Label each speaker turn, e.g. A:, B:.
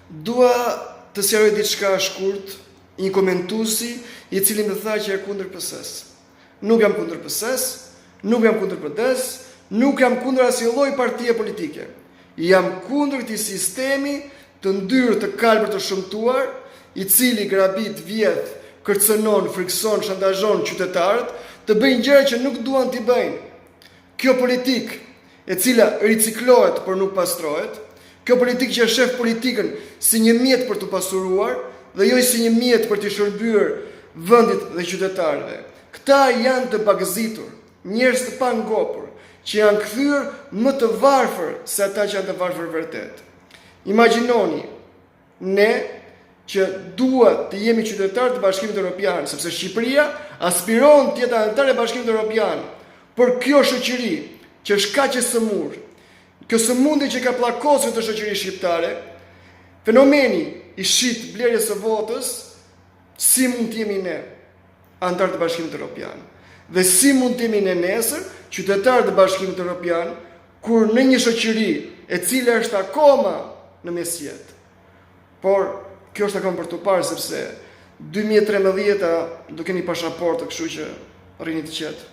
A: Dua të sqaroj diçka shkurt, një komentuesi i cili më tha që e kundër PS-s. Nuk jam kundër PS-s, nuk jam kundër PD-s, nuk jam kundër asnjë lloji partie politike. Jam kundër këtij sistemi të ndyrë, të kalbër, të shëmtuar, i cili grabit, vjedh, kërcënon, frikson, shantazhon qytetarët, të bëjnë gjëra që nuk duan t'i bëjnë. Kjo politikë e cila riciklohet por nuk pastrohet, kjo politikë që shef politikën si një mjet për të pasuruar dhe jo si një mjet për të shërbyer vendit dhe qytetarëve. Këta janë të bagëzitur, njerëz të pangopur, që janë kthyer më të varfër se ata që janë të varfër vërtet. Imagjinoni ne që duhet të jemi qytetarë të Bashkimit Evropian, sepse Shqipëria aspiron të jetë anëtare e Bashkimit Evropian, por kjo shoqëri që është kaq e sëmur, kjo sëmundje që ka pllakosur të shoqërisë shqiptare, fenomeni i shit blerjes së votës, si mund të jemi ne anëtar të Bashkimit Evropian? Dhe si mund të jemi ne nesër qytetarë të Bashkimit Evropian, kur në një shoqëri e cila është akoma në mesjet? Por kjo është akoma për të parë, sepse 2013 do keni pasaportë, kështu që rrini të qetë.